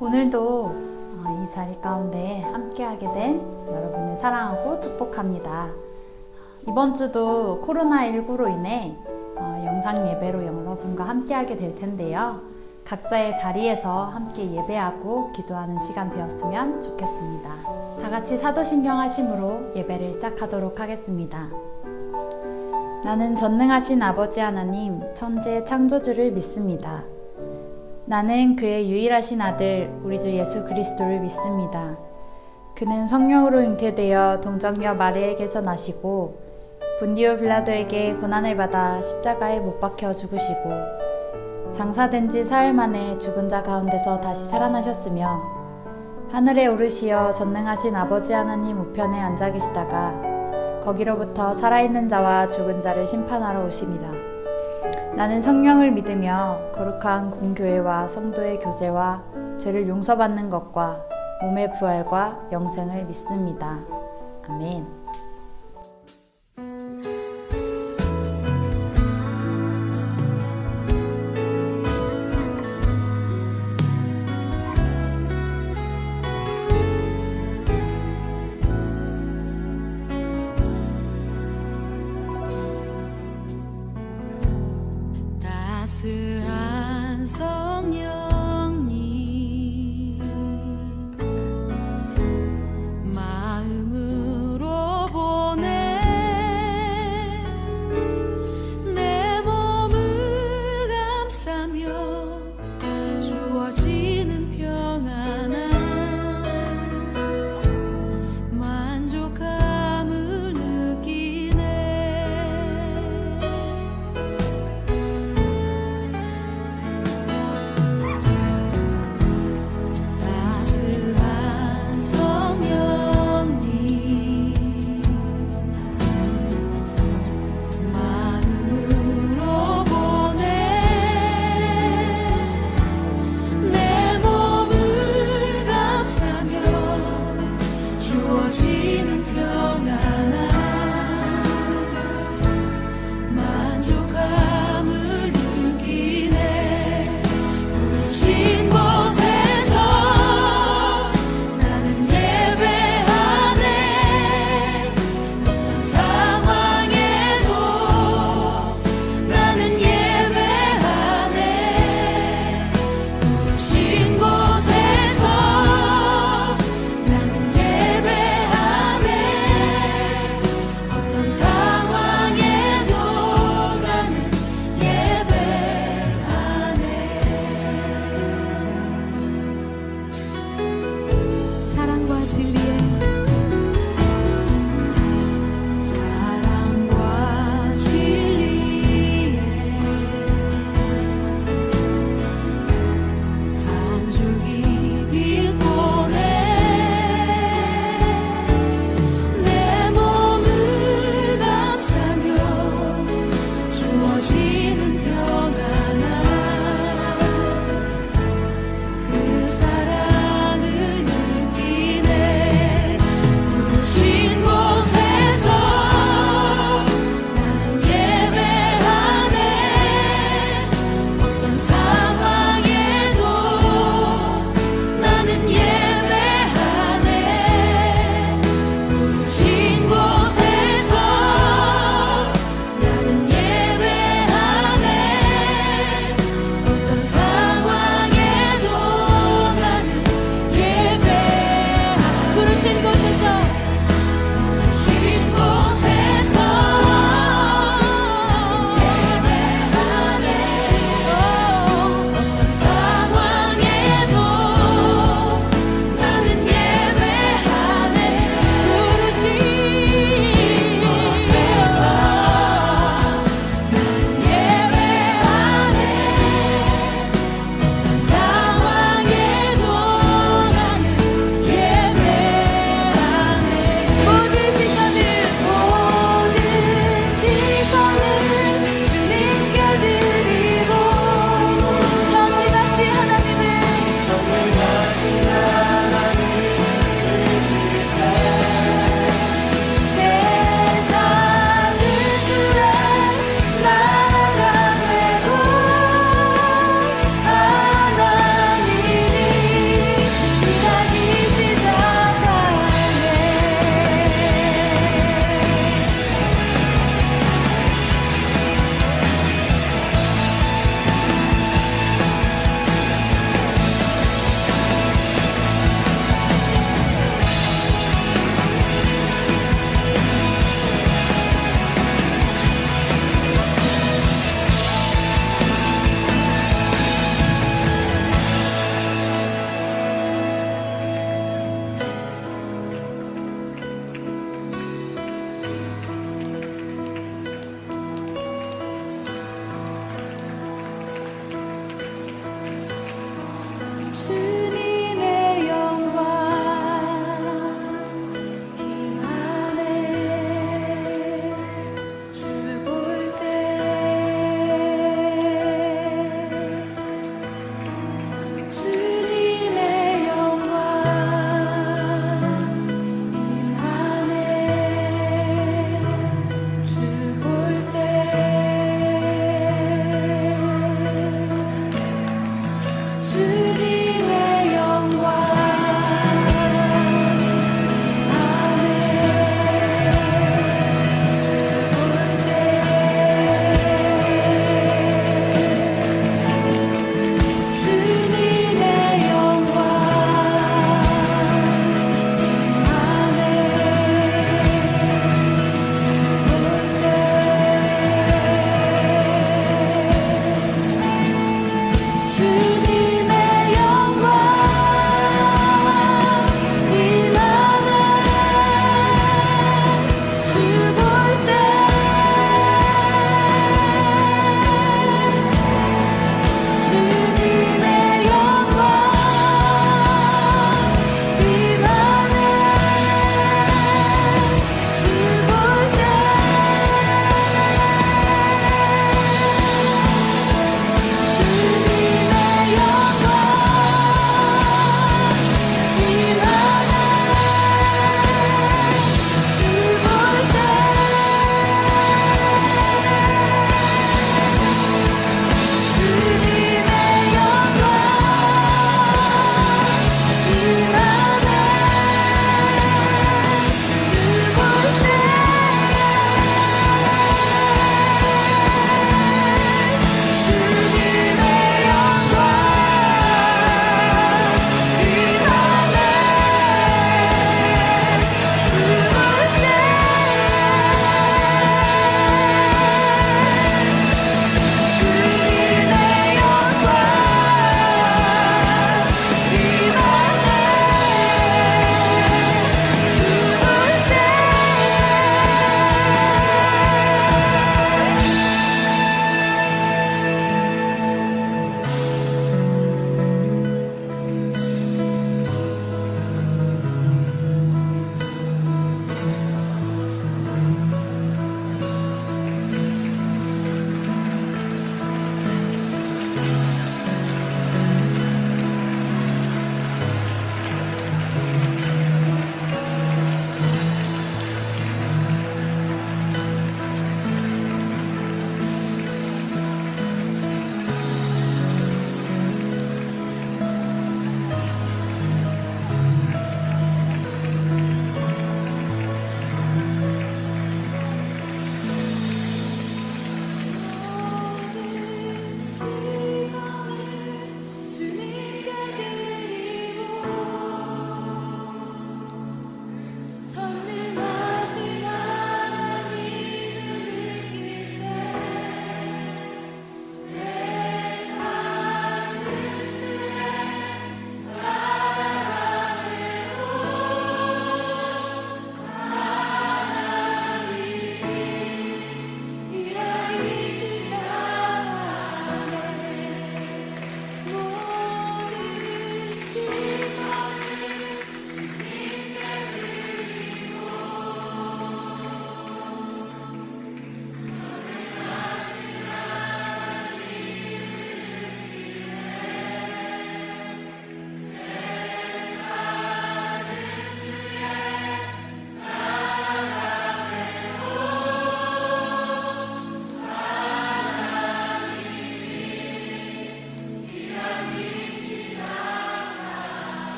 오늘도 이 자리 가운데 함께하게 된 여러분을 사랑하고 축복합니다. 이번 주도 코로나19로 인해 영상 예배로 여러분과 함께하게 될 텐데요. 각자의 자리에서 함께 예배하고 기도하는 시간 되었으면 좋겠습니다. 다 같이 사도신경 하심으로 예배를 시작하도록 하겠습니다. 나는 전능하신 아버지 하나님, 천지의 창조주를 믿습니다. 나는 그의 유일하신 아들, 우리 주 예수 그리스도를 믿습니다. 그는 성령으로 잉태되어 동정녀 마리아에게서 나시고 본디오 빌라도에게 고난을 받아 십자가에 못 박혀 죽으시고 장사된 지 사흘 만에 죽은 자 가운데서 다시 살아나셨으며 하늘에 오르시어 전능하신 아버지 하나님 우편에 앉아 계시다가 거기로부터 살아있는 자와 죽은 자를 심판하러 오심이라. 나는 성령을 믿으며 거룩한 공교회와 성도의 교제와 죄를 용서받는 것과 몸의 부활과 영생을 믿습니다. 아멘. 따스한 성령님 마음으로 보내 내 몸을 감싸며 주어지는 평안한 만족감을 느끼네. 따스한 성령님 마음으로 보내 내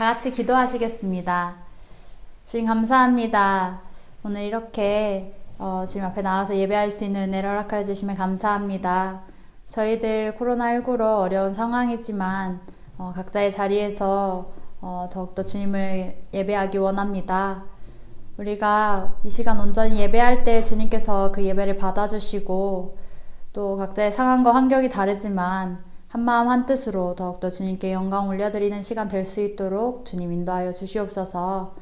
다 같이 기도하시겠습니다. 주님 감사합니다. 오늘 이렇게 주님 앞에 나와서 예배할 수 있는 은혜를 허락하여 주시면 감사합니다. 저희들 코로나19로 어려운 상황이지만 각자의 자리에서 더욱더 주님을 예배하기 원합니다. 우리가 이 시간 온전히 예배할 때 주님께서 그 예배를 받아주시고 또 각자의 상황과 환경이 다르지만 한마음 한뜻으로 더욱더 주님께 영광 올려드리는 시간 될 수 있도록 주님 인도하여 주시옵소서.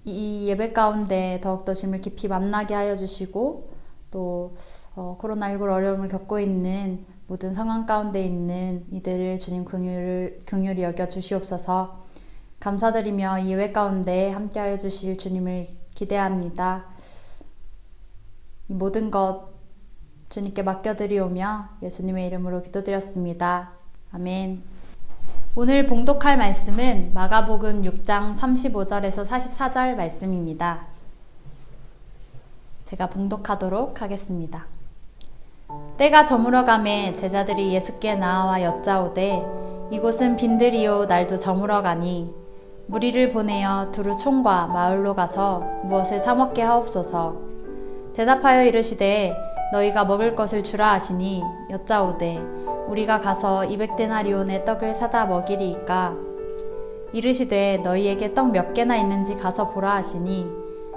이 예배 가운데 더욱더 주님을 깊이 만나게 하여 주시고 또 코로나19 어려움을 겪고 있는 모든 상황 가운데 있는 이들을 주님 긍휼히 여겨 주시옵소서. 감사드리며 이 예배 가운데 함께하여 주실 주님을 기대합니다. 이 모든 것 주님께 맡겨드리오며 예수님의 이름으로 기도드렸습니다. 아멘. 오늘 봉독할 말씀은 마가복음 6장 35절에서 44절 말씀입니다. 제가 봉독하도록 하겠습니다. 때가 저물어가매 제자들이 예수께 나와 여짜오되 이곳은 빈들이요 날도 저물어가니 무리를 보내어 두루 촌과 마을로 가서 무엇을 사 먹게 하옵소서. 대답하여 이르시되 너희가 먹을 것을 주라 하시니 여짜오되 우리가 가서 200데나리온의 떡을 사다 먹이리이까. 이르시되 너희에게 떡 몇 개나 있는지 가서 보라 하시니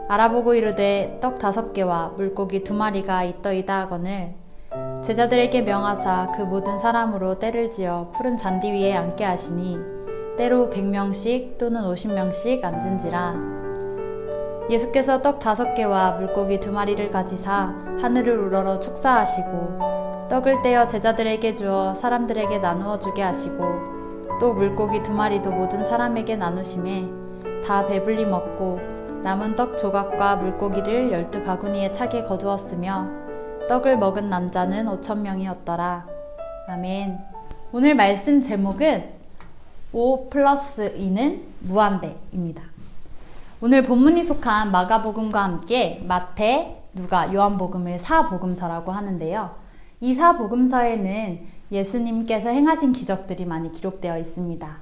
알아보고 이르되 떡 5개와 물고기 2마리가 있더이다 하거늘 제자들에게 명하사 그 모든 사람으로 때를 지어 푸른 잔디 위에 앉게 하시니 때로 100명씩 또는 50명씩 앉은지라. 예수께서 떡 5개와 물고기 2마리를 가지사 하늘을 우러러 축사하시고 떡을 떼어 제자들에게 주어 사람들에게 나누어 주게 하시고 또 물고기 2마리도 모든 사람에게 나누심에 다 배불리 먹고 남은 떡 조각과 물고기를 12바구니에 차게 거두었으며 떡을 먹은 남자는 5,000명이었더라. 아멘. 오늘 말씀 제목은 5+2는 무한대입니다. 오늘 본문이 속한 마가복음과 함께 마태, 누가, 요한복음을 4복음서라고 하는데요. 이 4복음서에는 예수님께서 행하신 기적들이 많이 기록되어 있습니다.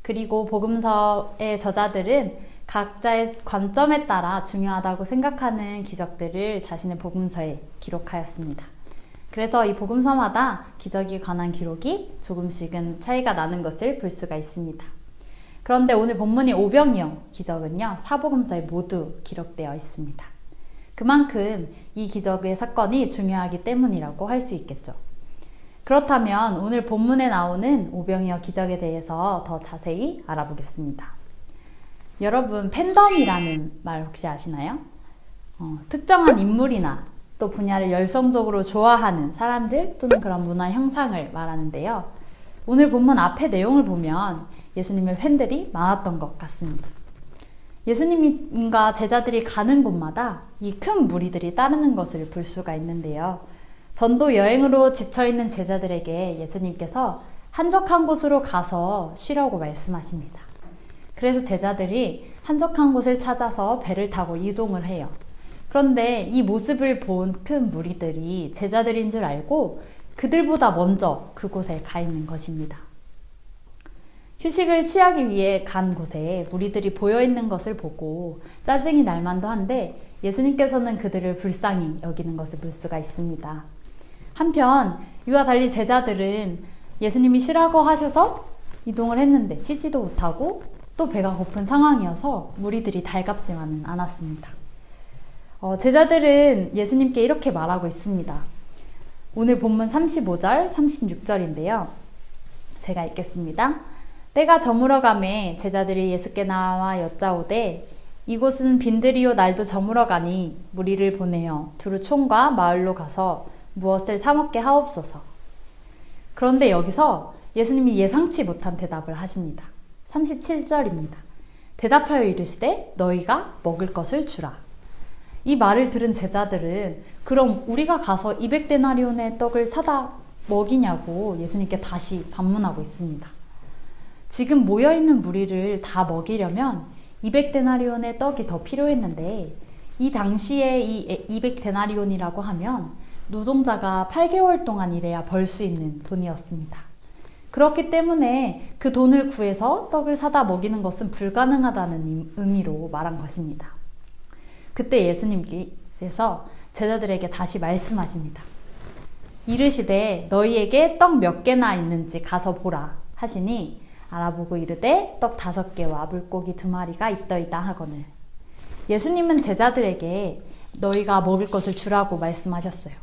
그리고 복음서의 저자들은 각자의 관점에 따라 중요하다고 생각하는 기적들을 자신의 복음서에 기록하였습니다. 그래서 이 복음서마다 기적에 관한 기록이 조금씩은 차이가 나는 것을 볼 수가 있습니다. 그런데 오늘 본문이 오병이어 기적은요, 사복음서에 모두 기록되어 있습니다. 그만큼 이 기적의 사건이 중요하기 때문이라고 할 수 있겠죠. 그렇다면 오늘 본문에 나오는 오병이어 기적에 대해서 더 자세히 알아보겠습니다. 여러분, 팬덤이라는 말 혹시 아시나요? 특정한 인물이나 또 분야를 열성적으로 좋아하는 사람들 또는 그런 문화 형상을 말하는데요. 오늘 본문 앞의 내용을 보면 예수님의 팬들이 많았던 것 같습니다. 예수님과 제자들이 가는 곳마다 이 큰 무리들이 따르는 것을 볼 수가 있는데요. 전도 여행으로 지쳐있는 제자들에게 예수님께서 한적한 곳으로 가서 쉬라고 말씀하십니다. 그래서 제자들이 한적한 곳을 찾아서 배를 타고 이동을 해요. 그런데 이 모습을 본 큰 무리들이 제자들인 줄 알고 그들보다 먼저 그곳에 가 있는 것입니다. 휴식을 취하기 위해 간 곳에 무리들이 보여있는 것을 보고 짜증이 날 만도 한데 예수님께서는 그들을 불쌍히 여기는 것을 볼 수가 있습니다. 한편 이와 달리 제자들은 예수님이 쉬라고 하셔서 이동을 했는데 쉬지도 못하고 또 배가 고픈 상황이어서 무리들이 달갑지만은 않았습니다. 제자들은 예수님께 이렇게 말하고 있습니다. 오늘 본문 35절, 36절인데요. 제가 읽겠습니다. 때가 저물어가매 제자들이 예수께 나와 여짜오되 이곳은 빈들이요 날도 저물어가니 무리를 보내어 두루 촌과 마을로 가서 무엇을 사 먹게 하옵소서. 그런데 여기서 예수님이 예상치 못한 대답을 하십니다. 37절입니다. 대답하여 이르시되 너희가 먹을 것을 주라. 이 말을 들은 제자들은 그럼 우리가 가서 200데나리온의 떡을 사다 먹이냐고 예수님께 다시 반문하고 있습니다. 지금 모여있는 무리를 다 먹이려면 200데나리온의 떡이 더 필요했는데 이 당시에 이 200데나리온이라고 하면 노동자가 8개월 동안 일해야 벌 수 있는 돈이었습니다. 그렇기 때문에 그 돈을 구해서 떡을 사다 먹이는 것은 불가능하다는 의미로 말한 것입니다. 그때 예수님께서 제자들에게 다시 말씀하십니다. 이르시되 너희에게 떡 몇 개나 있는지 가서 보라 하시니 알아보고 이르되 떡 5개와 물고기 2마리가 있더이다 하거늘. 예수님은 제자들에게 너희가 먹을 것을 주라고 말씀하셨어요.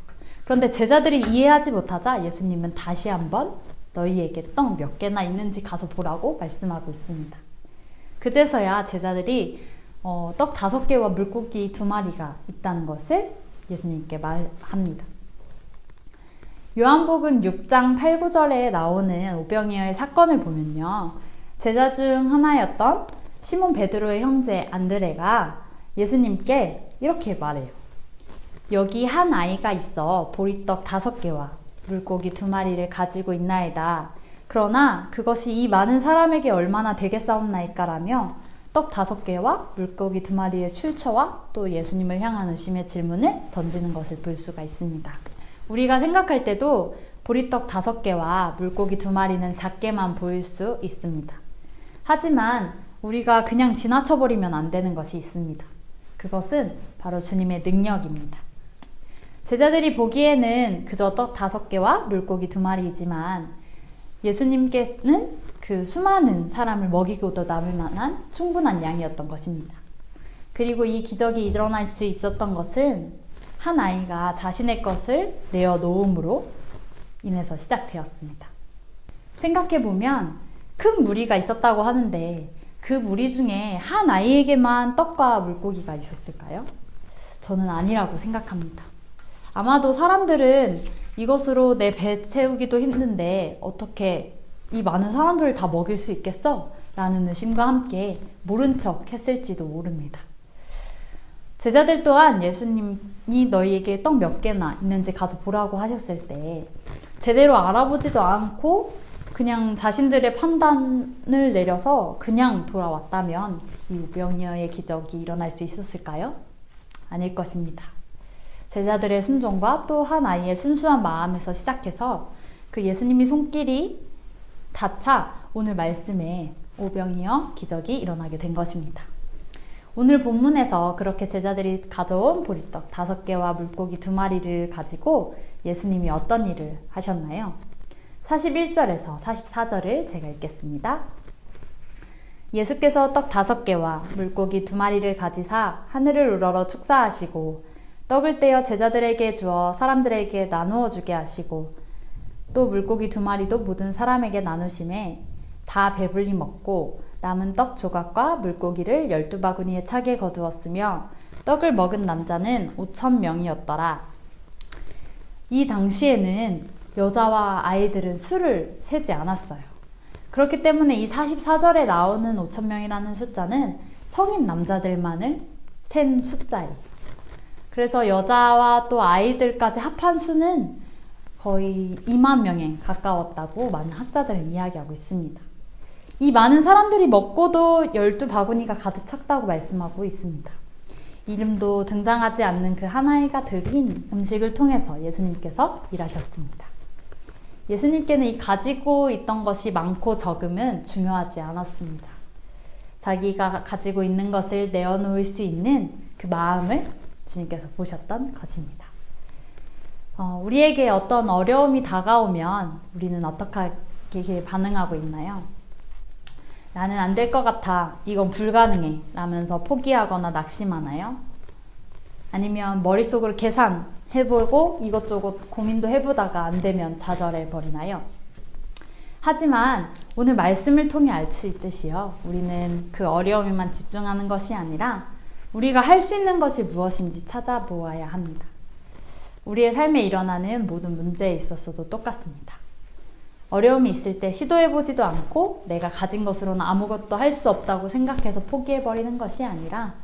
그런데 제자들이 이해하지 못하자 예수님은 다시 한번 너희에게 떡 몇 개나 있는지 가서 보라고 말씀하고 있습니다. 그제서야 제자들이 떡 5개와 물고기 2마리가 있다는 것을 예수님께 말합니다. 요한복음 6장 8, 9절에 나오는 오병이어의 사건을 보면요. 제자 중 하나였던 시몬 베드로의 형제 안드레가 예수님께 이렇게 말해요. 여기 한 아이가 있어 보리떡 5개와 물고기 2마리를 가지고 있나이다. 그러나 그것이 이 많은 사람에게 얼마나 되겠사옵나이까라며 떡 5개와 물고기 2마리의 출처와 또 예수님을 향한 의심의 질문을 던지는 것을 볼 수가 있습니다. 우리가 생각할 때도 보리떡 5개와 물고기 2마리는 작게만 보일 수 있습니다. 하지만 우리가 그냥 지나쳐버리면 안 되는 것이 있습니다. 그것은 바로 주님의 능력입니다. 제자들이 보기에는 그저 떡 5개와 물고기 2마리이지만 예수님께는 그 수많은 사람을 먹이고도 남을 만한 충분한 양이었던 것입니다. 그리고 이 기적이 일어날 수 있었던 것은 한 아이가 자신의 것을 내어 놓음으로 인해서 시작되었습니다. 생각해보면 큰 무리가 있었다고 하는데 그 무리 중에 한 아이에게만 떡과 물고기가 있었을까요? 저는 아니라고 생각합니다. 아마도 사람들은 이것으로 내 배 채우기도 힘든데 어떻게 이 많은 사람들을 다 먹일 수 있겠어? 라는 의심과 함께 모른 척 했을지도 모릅니다. 제자들 또한 예수님이 너희에게 떡 몇 개나 있는지 가서 보라고 하셨을 때 제대로 알아보지도 않고 그냥 자신들의 판단을 내려서 그냥 돌아왔다면 이 오병이어의 기적이 일어날 수 있었을까요? 아닐 것입니다. 제자들의 순종과 또 한 아이의 순수한 마음에서 시작해서 그 예수님이 손길이 닿자 오늘 말씀에 오병이어 기적이 일어나게 된 것입니다. 오늘 본문에서 그렇게 제자들이 가져온 보리떡 5개와 물고기 2마리를 가지고 예수님이 어떤 일을 하셨나요? 41절에서 44절을 제가 읽겠습니다. 예수께서 떡 5개와 물고기 2마리를 가지사 하늘을 우러러 축사하시고 떡을 떼어 제자들에게 주어 사람들에게 나누어 주게 하시고 또 물고기 2마리도 모든 사람에게 나누심에 다 배불리 먹고 남은 떡 조각과 물고기를 12바구니에 차게 거두었으며 떡을 먹은 남자는 5,000명이었더라. 이 당시에는 여자와 아이들은 수를 세지 않았어요. 그렇기 때문에 이 44절에 나오는 5,000명이라는 숫자는 성인 남자들만을 센 숫자예요. 그래서 여자와 또 아이들까지 합한 수는 거의 2만 명에 가까웠다고 많은 학자들은 이야기하고 있습니다. 이 많은 사람들이 먹고도 12바구니가 가득 찼다고 말씀하고 있습니다. 이름도 등장하지 않는 그 하나이가 드린 음식을 통해서 예수님께서 일하셨습니다. 예수님께는 이 가지고 있던 것이 많고 적음은 중요하지 않았습니다. 자기가 가지고 있는 것을 내어놓을 수 있는 그 마음을 주님께서 보셨던 것입니다. 우리에게 어떤 어려움이 다가오면 우리는 어떻게 반응하고 있나요? 나는 안 될 것 같아. 이건 불가능해. 라면서 포기하거나 낙심하나요? 아니면 머릿속으로 계산해보고 이것저것 고민도 해보다가 안 되면 좌절해버리나요? 하지만 오늘 말씀을 통해 알 수 있듯이요. 우리는 그 어려움에만 집중하는 것이 아니라 우리가 할 수 있는 것이 무엇인지 찾아보아야 합니다. 우리의 삶에 일어나는 모든 문제에 있어서도 똑같습니다. 어려움이 있을 때 시도해보지도 않고 내가 가진 것으로는 아무것도 할 수 없다고 생각해서 포기해버리는 것이 아니라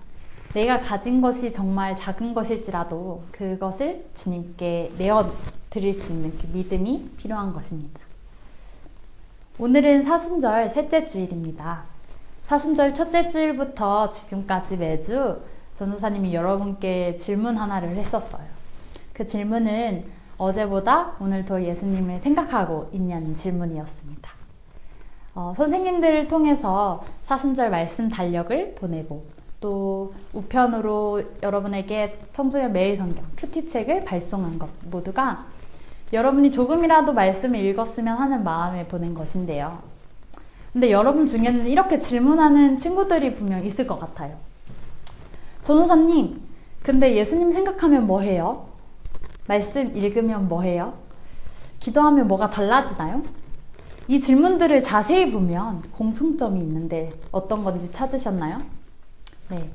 내가 가진 것이 정말 작은 것일지라도 그것을 주님께 내어드릴 수 있는 그 믿음이 필요한 것입니다. 오늘은 사순절 셋째 주일입니다. 사순절 첫째 주일부터 지금까지 매주 전도사님이 여러분께 질문 하나를 했었어요. 그 질문은 어제보다 오늘 더 예수님을 생각하고 있냐는 질문이었습니다. 선생님들을 통해서 사순절 말씀 달력을 보내고 또 우편으로 여러분에게 청소년 매일 성경 큐티책을 발송한 것 모두가 여러분이 조금이라도 말씀을 읽었으면 하는 마음에 보낸 것인데요. 근데 여러분 중에는 이렇게 질문하는 친구들이 분명 있을 것 같아요. 전호사님, 근데 예수님 생각하면 뭐 해요? 말씀 읽으면 뭐 해요? 기도하면 뭐가 달라지나요? 이 질문들을 자세히 보면 공통점이 있는데 어떤 건지 찾으셨나요? 네,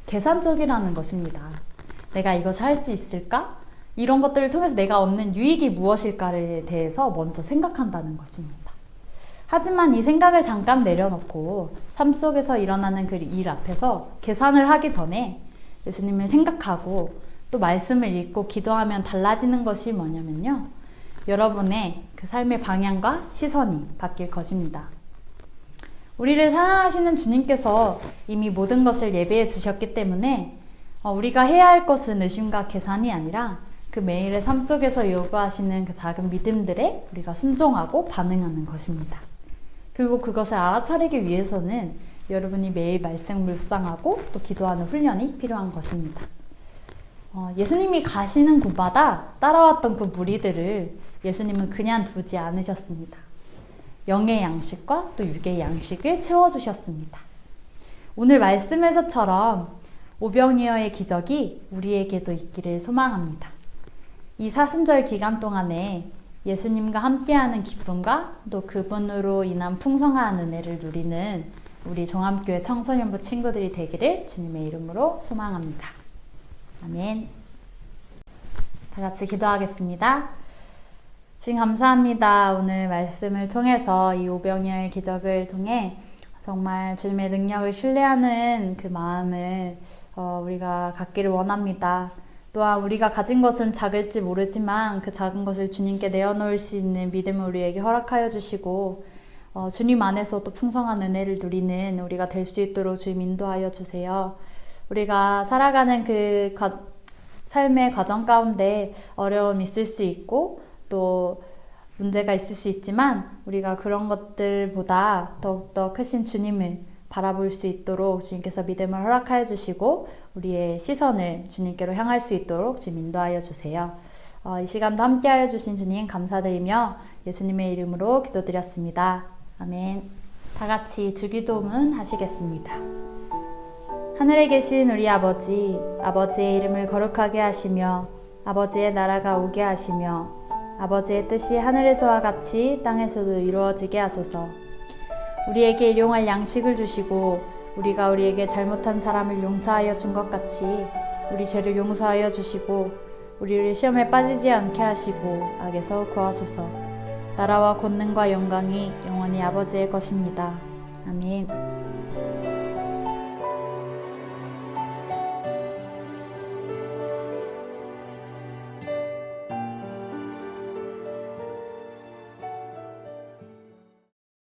계산적이라는 것입니다. 내가 이것을 할 수 있을까? 이런 것들을 통해서 내가 얻는 유익이 무엇일까에 대해서 먼저 생각한다는 것입니다. 하지만 이 생각을 잠깐 내려놓고 삶 속에서 일어나는 그 일 앞에서 계산을 하기 전에 예수님을 생각하고 또 말씀을 읽고 기도하면 달라지는 것이 뭐냐면요. 여러분의 그 삶의 방향과 시선이 바뀔 것입니다. 우리를 사랑하시는 주님께서 이미 모든 것을 예배해 주셨기 때문에 우리가 해야 할 것은 의심과 계산이 아니라 그 매일의 삶 속에서 요구하시는 그 작은 믿음들에 우리가 순종하고 반응하는 것입니다. 그리고 그것을 알아차리기 위해서는 여러분이 매일 말씀 묵상하고 또 기도하는 훈련이 필요한 것입니다. 예수님이 가시는 곳마다 따라왔던 그 무리들을 예수님은 그냥 두지 않으셨습니다. 영의 양식과 또 육의 양식을 채워주셨습니다. 오늘 말씀에서처럼 오병이어의 기적이 우리에게도 있기를 소망합니다. 이 사순절 기간 동안에 예수님과 함께하는 기쁨과 또 그분으로 인한 풍성한 은혜를 누리는 우리 종합교회 청소년부 친구들이 되기를 주님의 이름으로 소망합니다. 아멘. 다 같이 기도하겠습니다. 주님 감사합니다. 오늘 말씀을 통해서 이 오병이어의 기적을 통해 정말 주님의 능력을 신뢰하는 그 마음을 우리가 갖기를 원합니다. 또한 우리가 가진 것은 작을지 모르지만 그 작은 것을 주님께 내어놓을 수 있는 믿음을 우리에게 허락하여 주시고 주님 안에서 또 풍성한 은혜를 누리는 우리가 될 수 있도록 주님 인도하여 주세요. 우리가 살아가는 그 삶의 과정 가운데 어려움이 있을 수 있고 또 문제가 있을 수 있지만 우리가 그런 것들보다 더욱더 크신 주님을 바라볼 수 있도록 주님께서 믿음을 허락하여 주시고 우리의 시선을 주님께로 향할 수 있도록 주님 인도하여 주세요. 이 시간도 함께하여 주신 주님 감사드리며 예수님의 이름으로 기도드렸습니다. 아멘. 다 같이 주기도문 하시겠습니다. 하늘에 계신 우리 아버지, 아버지의 이름을 거룩하게 하시며 아버지의 나라가 오게 하시며 아버지의 뜻이 하늘에서와 같이 땅에서도 이루어지게 하소서. 우리에게 일용할 양식을 주시고 우리가 우리에게 잘못한 사람을 용서하여 준 것 같이 우리 죄를 용서하여 주시고 우리를 시험에 빠지지 않게 하시고 악에서 구하소서. 나라와 권능과 영광이 영원히 아버지의 것입니다. 아멘.